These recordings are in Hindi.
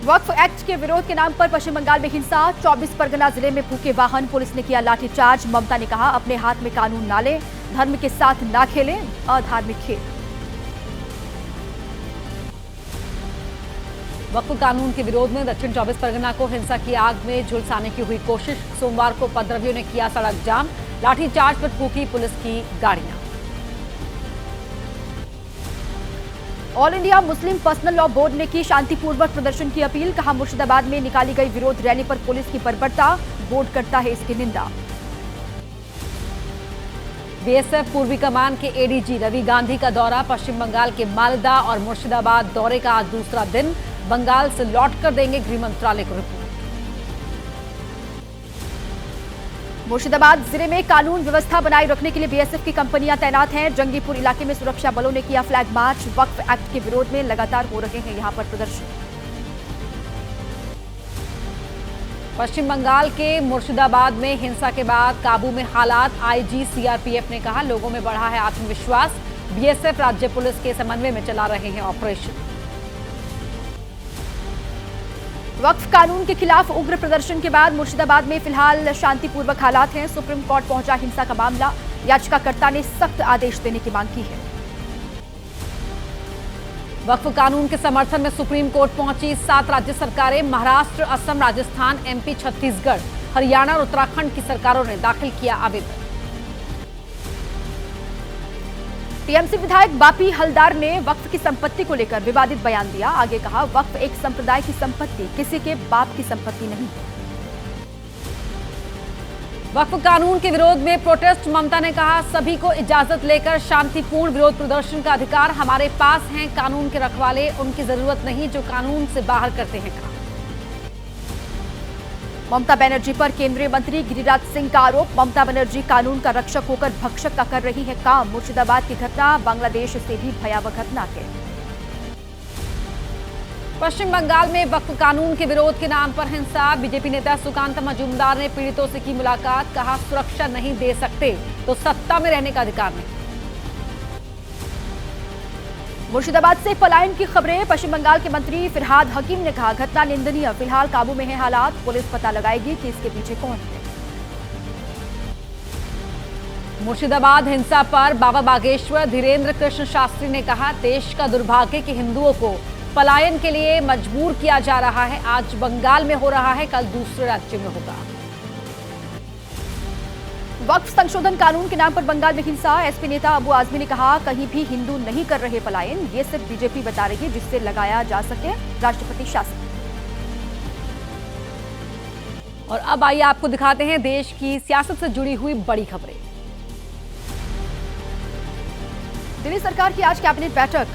वक्फ एक्ट के विरोध के नाम पर पश्चिम बंगाल में हिंसा। 24 परगना जिले में फूके वाहन, पुलिस ने किया लाठीचार्ज। ममता ने कहा, अपने हाथ में कानून ना लें, धर्म के साथ ना खेलें, अधार्मिक खेल। वक्फ कानून के विरोध में दक्षिण 24 परगना को हिंसा की आग में झुलसाने की हुई कोशिश। सोमवार को उपद्रवियों ने किया सड़क जाम, लाठीचार्ज पर फूकी पुलिस की गाड़ियां। All India Muslim personal law board ने की शांतिपूर्वक प्रदर्शन की अपील। कहा, मुर्शिदाबाद में निकाली गई विरोध रैली पर पुलिस की बर्बरता, बोर्ड करता है इसकी निंदा। बीएसएफ पूर्वी कमान के एडीजी रवि गांधी का दौरा। पश्चिम बंगाल के मालदा और मुर्शिदाबाद दौरे का आज दूसरा दिन। बंगाल से लौटकर देंगे गृह मंत्रालय को रिपोर्ट। मुर्शिदाबाद जिले में कानून व्यवस्था बनाए रखने के लिए बीएसएफ की कंपनियां तैनात हैं। जंगीपुर इलाके में सुरक्षा बलों ने किया फ्लैग मार्च। वक्फ एक्ट के विरोध में लगातार हो रहे हैं यहां पर प्रदर्शन। पश्चिम बंगाल के मुर्शिदाबाद में हिंसा के बाद काबू में हालात। आईजी सीआरपीएफ ने कहा, लोगों में बढ़ा है आत्मविश्वास। बीएसएफ राज्य पुलिस के समन्वय में चला रहे हैं ऑपरेशन। वक्फ कानून के खिलाफ उग्र प्रदर्शन के बाद मुर्शिदाबाद में फिलहाल शांतिपूर्वक हालात हैं। सुप्रीम कोर्ट पहुंचा हिंसा का मामला। याचिकाकर्ता ने सख्त आदेश देने की मांग की है। वक्फ कानून के समर्थन में सुप्रीम कोर्ट पहुंची 7 राज्य सरकारें। महाराष्ट्र, असम, राजस्थान, एमपी, छत्तीसगढ़, हरियाणा और उत्तराखंड की सरकारों ने दाखिल किया आवेदन। टीएमसी विधायक बापी हलदार ने वक्फ की संपत्ति को लेकर विवादित बयान दिया। आगे कहा, वक्फ एक संप्रदाय की संपत्ति, किसी के बाप की संपत्ति नहीं। वक्फ कानून के विरोध में प्रोटेस्ट। ममता ने कहा, सभी को इजाजत लेकर शांतिपूर्ण विरोध प्रदर्शन का अधिकार हमारे पास है। कानून के रखवाले उनकी जरूरत नहीं जो कानून से बाहर करते हैं काम। ममता बनर्जी पर केंद्रीय मंत्री गिरिराज सिंह का आरोप। ममता बनर्जी कानून का रक्षक होकर भक्षक का कर रही है काम। मुर्शिदाबाद की घटना बांग्लादेश से भी भयावह घटना है। पश्चिम बंगाल में वक्फ कानून के विरोध के नाम पर हिंसा। बीजेपी नेता सुकांत मजूमदार ने पीड़ितों से की मुलाकात। कहा, सुरक्षा नहीं दे सकते तो सत्ता में रहने का अधिकार नहीं। मुर्शिदाबाद से पलायन की खबरें। पश्चिम बंगाल के मंत्री फिरहाद हकीम ने कहा, घटना निंदनीय, फिलहाल काबू में है हालात। पुलिस पता लगाएगी कि इसके पीछे कौन है। मुर्शिदाबाद हिंसा पर बाबा बागेश्वर धीरेन्द्र कृष्ण शास्त्री ने कहा, देश का दुर्भाग्य कि हिंदुओं को पलायन के लिए मजबूर किया जा रहा है। आज बंगाल में हो रहा है, कल दूसरे राज्य में होगा। वक्फ संशोधन कानून के नाम पर बंगाल में हिंसा। एसपी नेता अबू आजमी ने कहा, कहीं भी हिंदू नहीं कर रहे पलायन, ये सिर्फ बीजेपी बता रही है जिससे लगाया जा सके राष्ट्रपति शासन। और अब आइए आपको दिखाते हैं देश की सियासत से जुड़ी हुई बड़ी खबरें। दिल्ली सरकार की आज कैबिनेट बैठक।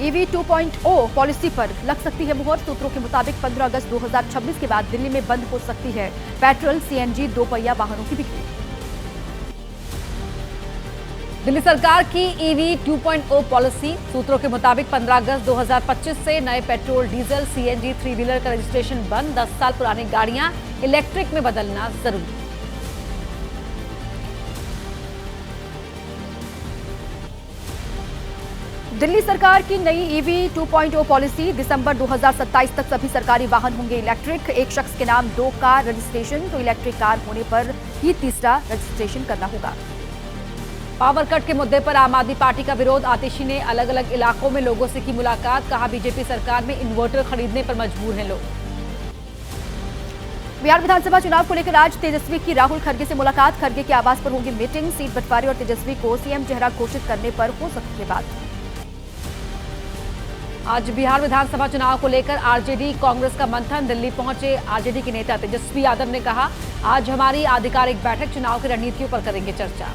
ईवी 2.0 पॉलिसी पर लग सकती है मुहर। सूत्रों के मुताबिक 15 अगस्त 2026 के बाद दिल्ली में बंद हो सकती है पेट्रोल, सीएनजी, दोपहिया वाहनों की बिक्री। दिल्ली सरकार की ईवी 2.0 पॉलिसी। सूत्रों के मुताबिक 15 अगस्त 2025 से नए पेट्रोल, डीजल, सीएनजी 3 व्हीलर का रजिस्ट्रेशन बंद। 10 साल पुरानी गाड़ियां इलेक्ट्रिक में बदलना जरूरी। दिल्ली सरकार की नई ईवी 2.0 पॉलिसी। दिसंबर 2027 तक सभी सरकारी वाहन होंगे इलेक्ट्रिक। एक शख्स के नाम 2 कार रजिस्ट्रेशन, तो इलेक्ट्रिक कार होने पर ही तीसरा रजिस्ट्रेशन करना होगा। पावर कट के मुद्दे पर आम आदमी पार्टी का विरोध। आतिशी ने अलग अलग इलाकों में लोगों से की मुलाकात। कहा, बीजेपी सरकार में इन्वर्टर खरीदने पर मजबूर हैं लोग। बिहार विधानसभा चुनाव को लेकर आज तेजस्वी की राहुल खड़गे से मुलाकात। खड़गे के आवास पर होगी मीटिंग। सीट बंटवारे और तेजस्वी को सीएम चेहरा घोषित करने पर हो सकती है बात। आज बिहार विधानसभा चुनाव को लेकर आरजेडी कांग्रेस का मंथन। दिल्ली पहुंचे आरजेडी के नेता तेजस्वी यादव ने कहा, आज हमारी आधिकारिक बैठक, चुनाव की रणनीतियों पर करेंगे चर्चा।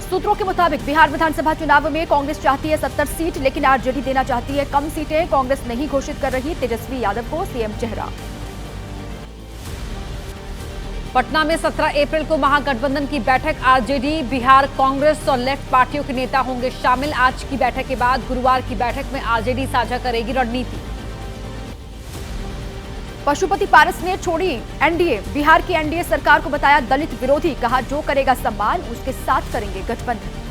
सूत्रों के मुताबिक बिहार विधानसभा चुनाव में कांग्रेस चाहती है 70 सीट, लेकिन आरजेडी देना चाहती है कम सीटें। कांग्रेस नहीं घोषित कर रही तेजस्वी यादव को सीएम चेहरा। पटना में 17 अप्रैल को महागठबंधन की बैठक। आरजेडी, बिहार कांग्रेस और लेफ्ट पार्टियों के नेता होंगे शामिल। आज की बैठक के बाद गुरुवार की बैठक में आरजेडी साझा करेगी रणनीति। पशुपति पारस ने छोड़ी एनडीए। बिहार की एनडीए सरकार को बताया दलित विरोधी। कहा, जो करेगा सम्मान उसके साथ करेंगे गठबंधन।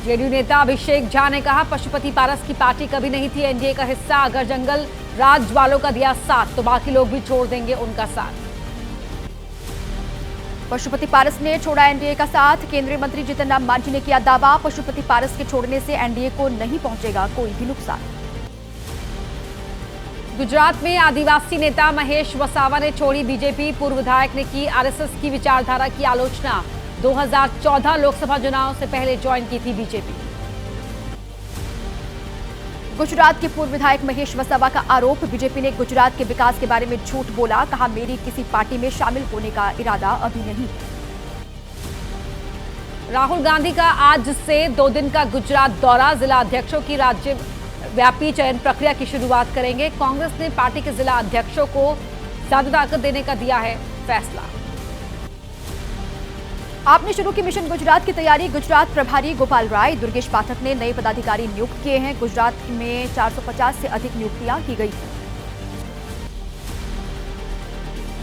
जेडीयू नेता अभिषेक झा ने कहा, पशुपति पारस की पार्टी कभी नहीं थी एनडीए का हिस्सा। अगर जंगल राज वालों का दिया साथ तो बाकी लोग भी छोड़ देंगे उनका साथ। पशुपति पारस ने छोड़ा एनडीए का साथ। केंद्रीय मंत्री जीतन राम मांझी ने किया दावा, पशुपति पारस के छोड़ने से एनडीए को नहीं पहुंचेगा कोई भी नुकसान। गुजरात में आदिवासी नेता महेश वसावा ने छोड़ी बीजेपी। पूर्व विधायक ने की आरएसएस की विचारधारा की आलोचना। 2014 लोकसभा चुनाव से पहले ज्वाइन की थी बीजेपी। गुजरात के पूर्व विधायक महेश वसावा का आरोप, बीजेपी ने गुजरात के विकास के बारे में झूठ बोला। कहा, मेरी किसी पार्टी में शामिल होने का इरादा अभी नहीं है। राहुल गांधी का आज से 2 दिन का गुजरात दौरा। जिला अध्यक्षों की राज्य व्यापी चयन प्रक्रिया की शुरुआत करेंगे। कांग्रेस ने पार्टी के जिला अध्यक्षों को ज्यादा ताकत देने का दिया है फैसला। आपने शुरू की मिशन गुजरात की तैयारी। गुजरात प्रभारी गोपाल राय, दुर्गेश पाठक ने नए पदाधिकारी नियुक्त किए हैं। गुजरात में 450 से अधिक नियुक्तियां की गई।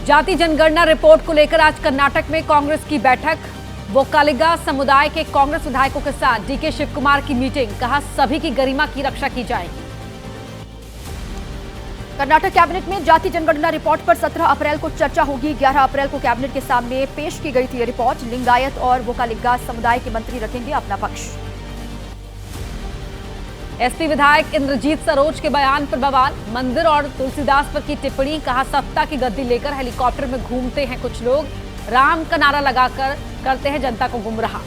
जाति जनगणना रिपोर्ट को लेकर आज कर्नाटक में कांग्रेस की बैठक। वोक्कालिगा समुदाय के कांग्रेस विधायकों के साथ डीके शिव कुमार की मीटिंग। कहा, सभी की गरिमा की रक्षा की जाएगी। कर्नाटक कैबिनेट में जाति जनगणना रिपोर्ट पर 17 अप्रैल को चर्चा होगी। 11 अप्रैल को कैबिनेट के सामने पेश की गई थी रिपोर्ट। लिंगायत और वोक्कालिगा समुदाय के मंत्री रखेंगे अपना पक्ष। एसपी विधायक इंद्रजीत सरोज के बयान पर बवाल। मंदिर और तुलसीदास पर की टिप्पणी। कहा, सत्ता की गद्दी लेकर हेलीकॉप्टर में घूमते हैं कुछ लोग, राम का नारा लगाकर करते हैं जनता को गुमराह।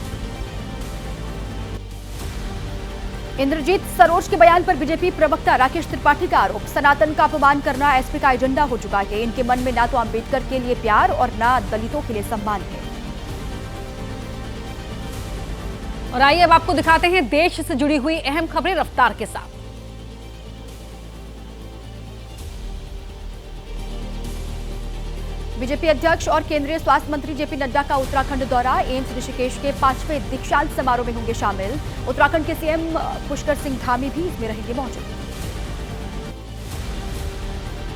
इंद्रजीत सरोज के बयान पर बीजेपी प्रवक्ता राकेश त्रिपाठी का आरोप, सनातन का अपमान करना एसपी का एजेंडा हो चुका है। इनके मन में ना तो अंबेडकर के लिए प्यार और ना दलितों के लिए सम्मान है। और आइए अब आपको दिखाते हैं देश से जुड़ी हुई अहम खबरें रफ्तार के साथ। बीजेपी अध्यक्ष और केंद्रीय स्वास्थ्य मंत्री जेपी नड्डा का उत्तराखंड दौरा। एम्स ऋषिकेश के 5वें दीक्षांत समारोह में होंगे शामिल। उत्तराखंड के सीएम पुष्कर सिंह धामी भी इसमें रहेंगे मौजूद।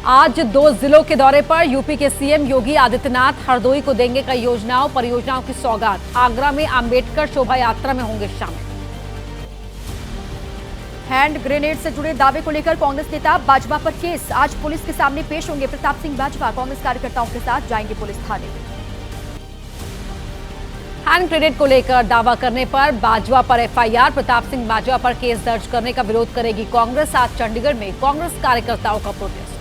आज 2 जिलों के दौरे पर यूपी के सीएम योगी आदित्यनाथ हरदोई को देंगे कई योजनाओं परियोजनाओं की सौगात। आगरा में अंबेडकर शोभा यात्रा में होंगे शामिल। हैंड ग्रेनेड से जुड़े दावे को लेकर कांग्रेस नेता बाजवा पर केस। आज पुलिस के सामने पेश होंगे प्रताप सिंह बाजवा। कांग्रेस कार्यकर्ताओं के साथ जाएंगे पुलिस थाने। हैंड ग्रेनेड को लेकर दावा करने पर बाजवा पर एफआईआर। प्रताप सिंह बाजवा पर केस दर्ज करने का विरोध करेगी कांग्रेस। आज चंडीगढ़ में कांग्रेस कार्यकर्ताओं का प्रोटेस्ट।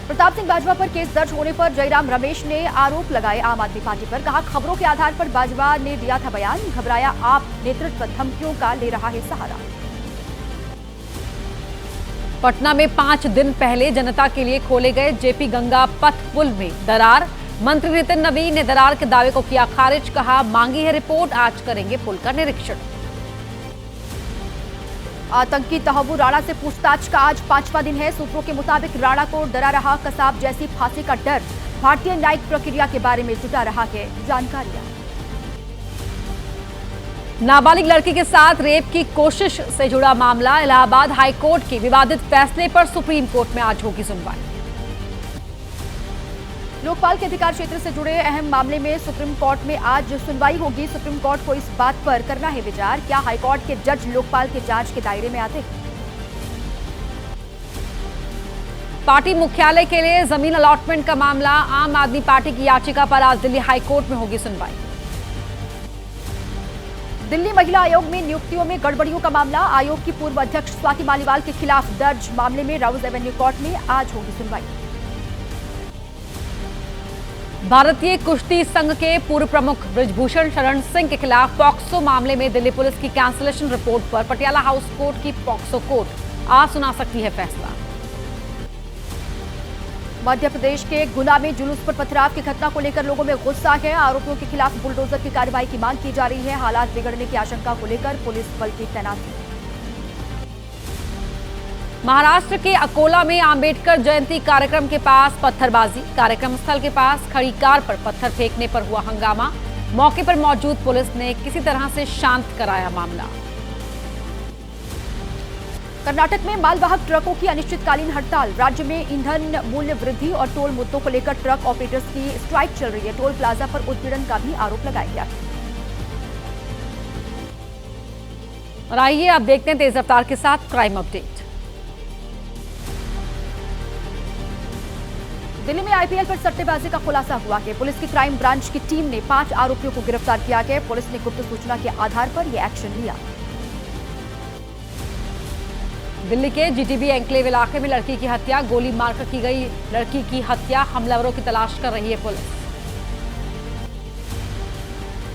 प्रताप सिंह बाजवा पर केस दर्ज होने पर जयराम रमेश ने आरोप लगाए आम आदमी पार्टी पर। कहा, खबरों के आधार पर बाजवा ने दिया था बयान। घबराया आप नेतृत्व धमकियों का ले रहा है सहारा। पटना में 5 दिन पहले जनता के लिए खोले गए जेपी गंगा पथ पुल में दरार। मंत्री नितिन नवीन ने दरार के दावे को किया खारिज। कहा, मांगी है रिपोर्ट, आज करेंगे पुल का निरीक्षण। आतंकी तहव्वुर राणा से पूछताछ का आज 5वां दिन है। सूत्रों के मुताबिक राणा को डरा रहा कसाब जैसी फांसी का डर। भारतीय न्यायिक प्रक्रिया के बारे में जुटा रहा है जानकारियां। नाबालिग लड़की के साथ रेप की कोशिश से जुड़ा मामला। इलाहाबाद हाईकोर्ट के विवादित फैसले पर सुप्रीम कोर्ट में आज होगी सुनवाई। लोकपाल के अधिकार क्षेत्र से जुड़े अहम मामले में सुप्रीम कोर्ट में आज सुनवाई होगी। सुप्रीम कोर्ट को इस बात पर करना है विचार, क्या हाईकोर्ट के जज लोकपाल के जांच के दायरे में आते हैं। पार्टी मुख्यालय के लिए जमीन अलॉटमेंट का मामला। आम आदमी पार्टी की याचिका पर आज दिल्ली हाईकोर्ट में होगी सुनवाई। दिल्ली महिला आयोग में नियुक्तियों में गड़बड़ियों का मामला। आयोग की पूर्व अध्यक्ष स्वाति मालीवाल के खिलाफ दर्ज मामले में राउज एवेन्यू कोर्ट में आज होगी सुनवाई। भारतीय कुश्ती संघ के पूर्व प्रमुख ब्रिजभूषण शरण सिंह के खिलाफ पॉक्सो मामले में दिल्ली पुलिस की कैंसिलेशन रिपोर्ट पर पटियाला हाउस कोर्ट की पॉक्सो कोर्ट आज सुना सकती है फैसला। मध्य प्रदेश के गुना में जुलूस पर पथराव की घटना को लेकर लोगों में गुस्सा है। आरोपियों के खिलाफ बुलडोजर की कार्रवाई की मांग की जा रही है। हालात बिगड़ने की आशंका को लेकर पुलिस बल की तैनाती। महाराष्ट्र के अकोला में अंबेडकर जयंती कार्यक्रम के पास पत्थरबाजी। कार्यक्रम स्थल के पास खड़ी कार पर पत्थर फेंकने पर हुआ हंगामा। मौके पर मौजूद पुलिस ने किसी तरह से शांत कराया मामला। कर्नाटक में मालवाहक ट्रकों की अनिश्चितकालीन हड़ताल। राज्य में ईंधन मूल्य वृद्धि और टोल मुद्दों को लेकर ट्रक ऑपरेटर्स की स्ट्राइक चल रही है। टोल प्लाजा पर उत्पीड़न का भी आरोप लगाया गया। और आइए अब देखते हैं तेज रफ्तार के साथ क्राइम अपडेट। दिल्ली में आईपीएल पर सट्टेबाजी का खुलासा हुआ है। पुलिस की क्राइम ब्रांच की टीम ने 5 आरोपियों को गिरफ्तार किया है। पुलिस ने गुप्त सूचना के आधार पर यह एक्शन लिया। दिल्ली के जीटीबी एन्क्लेव इलाके में लड़की की हत्या, गोली मारकर की गई लड़की की हत्या, हमलावरों की तलाश कर रही है पुलिस।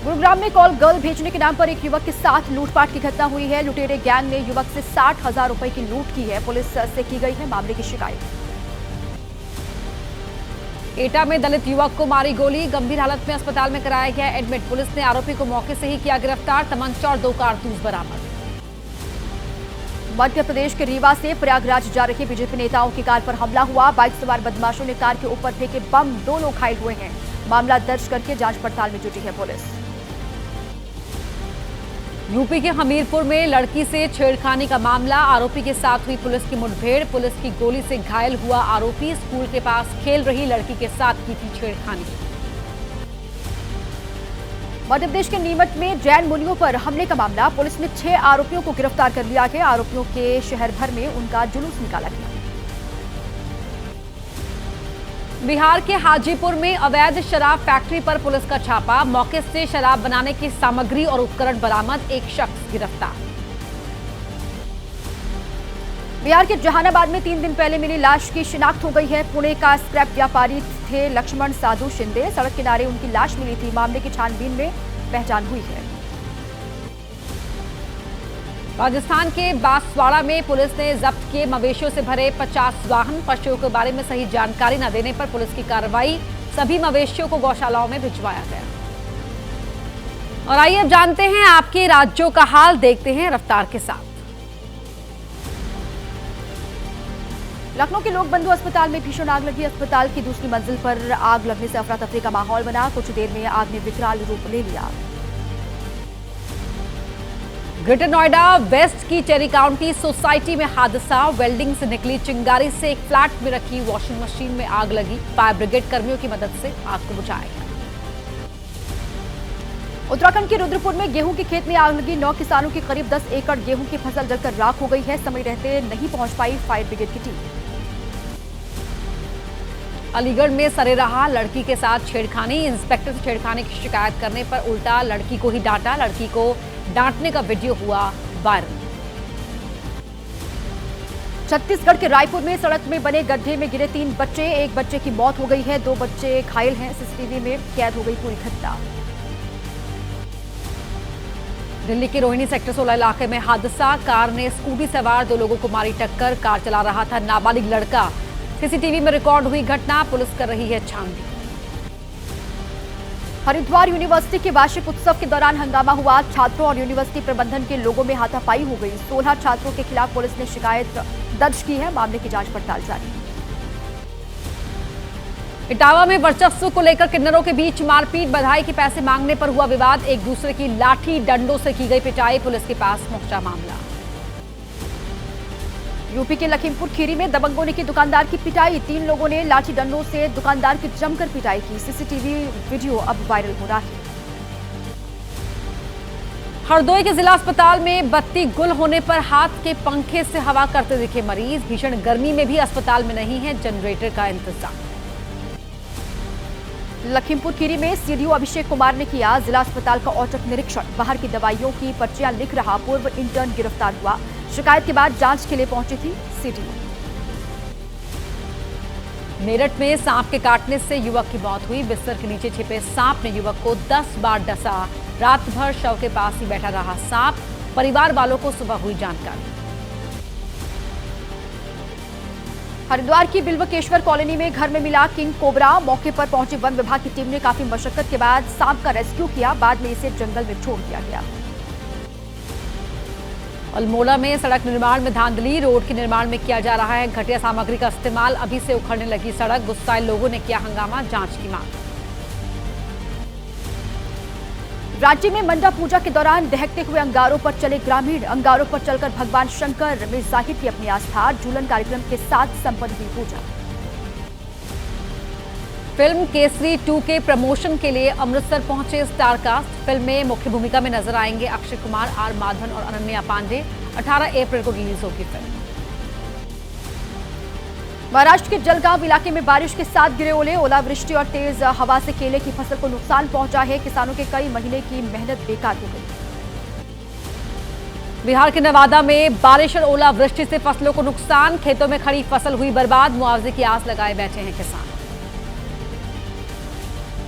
गुरुग्राम में कॉल गर्ल भेजने के नाम पर एक युवक के साथ लूटपाट की घटना हुई है। लुटेरे गैंग ने युवक से 60,000 रुपए की लूट की है। पुलिस से की गई है मामले की शिकायत। एटा में दलित युवक को मारी गोली, गंभीर हालत में अस्पताल में कराया गया एडमिट। पुलिस ने आरोपी को मौके से ही किया गिरफ्तार, तमंचा और 2 कारतूस बरामद। मध्य प्रदेश के रीवा से प्रयागराज जा रहे बीजेपी नेताओं की कार पर हमला हुआ। बाइक सवार बदमाशों ने कार के ऊपर फेंके बम, 2 लोग घायल हुए हैं। मामला दर्ज करके जांच पड़ताल में जुटी है पुलिस। यूपी के हमीरपुर में लड़की से छेड़खानी का मामला, आरोपी के साथ हुई पुलिस की मुठभेड़। पुलिस की गोली से घायल हुआ आरोपी स्कूल के पास खेल रही लड़की के साथ की थी छेड़खानी। मध्य प्रदेश के नीमच में जैन मुनियों पर हमले का मामला, पुलिस ने 6 आरोपियों को गिरफ्तार कर लिया है। आरोपियों के शहर भर में उनका जुलूस निकाला गया। बिहार के हाजीपुर में अवैध शराब फैक्ट्री पर पुलिस का छापा, मौके से शराब बनाने की सामग्री और उपकरण बरामद, एक शख्स गिरफ्तार। बिहार के जहानाबाद में 3 दिन पहले मिली लाश की शिनाख्त हो गई है। पुणे का स्क्रैप व्यापारी थे लक्ष्मण साधु शिंदे। सड़क किनारे उनकी लाश मिली थी। मामले की छानबीन में पहचान हुई है। राजस्थान के बांसवाड़ा में पुलिस ने जब्त किए मवेशियों से भरे 50 वाहन। पशुओं के बारे में सही जानकारी न देने पर पुलिस की कार्रवाई, सभी मवेशियों को गौशालाओं में भिजवाया गया। और आइए अब जानते हैं आपके राज्यों का हाल, देखते हैं रफ्तार के साथ। लखनऊ के लोक बंधु अस्पताल में भीषण आग लगी। अस्पताल की दूसरी मंजिल पर आग लगने से अफरा तफरी का माहौल बना। कुछ देर में आग ने विकराल रूप ले लिया। ग्रेटर नोएडा वेस्ट की टेरी काउंटी सोसाइटी में हादसा, वेल्डिंग से निकली चिंगारी से एक फ्लैट में रखी वॉशिंग मशीन में आग लगी। फायर ब्रिगेड कर्मियों की मदद से आग को बुझाया गया। उत्तराखंड के रुद्रपुर में गेहूं के खेत में आग लगी। 9 किसानों की करीब 10 एकड़ गेहूं की फसल जलकर राख हो गई है। समय रहते नहीं पहुंच पाई फायर ब्रिगेड की टीम। अलीगढ़ में सरेराह लड़की के साथ छेड़खानी, इंस्पेक्टर से छेड़खानी की शिकायत करने पर उल्टा लड़की को ही डांटा। लड़की को डांटने का वीडियो हुआ वायरल। छत्तीसगढ़ के रायपुर में सड़क में बने गड्ढे में गिरे 3 बच्चे, एक बच्चे की मौत हो गई है, 2 बच्चे घायल हैं। सीसीटीवी में कैद हो गई पूरी घटना। दिल्ली के रोहिणी सेक्टर 16 इलाके में हादसा, कार ने स्कूटी सवार 2 लोगों को मारी टक्कर। कार चला रहा था नाबालिग लड़का। सीसीटीवी में रिकॉर्ड हुई घटना, पुलिस कर रही है छानबीन। हरिद्वार यूनिवर्सिटी के वार्षिक उत्सव के दौरान हंगामा हुआ। छात्रों और यूनिवर्सिटी प्रबंधन के लोगों में हाथापाई हो गई। 16 छात्रों के खिलाफ पुलिस ने शिकायत दर्ज की है। मामले की जांच पड़ताल जारी है। इटावा में वर्चस्व को लेकर किन्नरों के बीच मारपीट, बधाई के पैसे मांगने पर हुआ विवाद। एक दूसरे की लाठी डंडों से की गई पिटाई, पुलिस के पास पहुंचा मामला। यूपी के लखीमपुर खीरी में दबंगों ने की दुकानदार की पिटाई। 3 लोगों ने लाठी डंडों से दुकानदार की जमकर पिटाई की। सीसीटीवी वीडियो अब वायरल हो रहा है। हरदोई के जिला अस्पताल में बत्ती गुल होने पर हाथ के पंखे से हवा करते दिखे मरीज। भीषण गर्मी में भी अस्पताल में नहीं है जनरेटर का इंतजाम। लखीमपुर खीरी में सीडीओ अभिषेक कुमार ने किया जिला अस्पताल का औचक निरीक्षण। बाहर की दवाइयों की पर्चियां लिख रहा पूर्व इंटर्न गिरफ्तार हुआ। शिकायत के बाद जांच के लिए पहुंची थी सीडीओ। मेरठ में सांप के काटने से युवक की मौत हुई। बिस्तर के नीचे छिपे सांप ने युवक को 10 बार डसा। रात भर शव के पास ही बैठा रहा सांप। परिवार वालों को सुबह हुई जानकारी। हरिद्वार की बिल्वकेश्वर कॉलोनी में घर में मिला किंग कोबरा। मौके पर पहुंची वन विभाग की टीम ने काफी मशक्कत के बाद सांप का रेस्क्यू किया। बाद में इसे जंगल में छोड़ दिया गया। अल्मोड़ा में सड़क निर्माण में धांधली, रोड के निर्माण में किया जा रहा है घटिया सामग्री का इस्तेमाल। अभी से उखड़ने लगी सड़क, गुस्साए लोगों ने किया हंगामा, जांच की मांग। राज्य में मंडा पूजा के दौरान दहकते हुए अंगारों पर चले ग्रामीण। अंगारों पर चलकर भगवान शंकर में जाहिर की अपनी आस्था। झूलन कार्यक्रम के साथ संपन्न हुई पूजा। फिल्म केसरी 2 के प्रमोशन के लिए अमृतसर पहुंचे स्टार कास्ट। फिल्म में मुख्य भूमिका में नजर आएंगे अक्षय कुमार, आर माधवन और अनन्या पांडे। 18 अप्रैल को रिलीज होगी फिल्म। महाराष्ट्र के जलगांव इलाके में बारिश के साथ गिरे ओले, ओलावृष्टि और तेज हवा से केले की फसल को नुकसान पहुंचा है। किसानों के कई महीने की मेहनत बेकार हो गई। बिहार के नवादा में बारिश और ओलावृष्टि से फसलों को नुकसान, खेतों में खड़ी फसल हुई बर्बाद। मुआवजे की आस लगाए बैठे हैं किसान।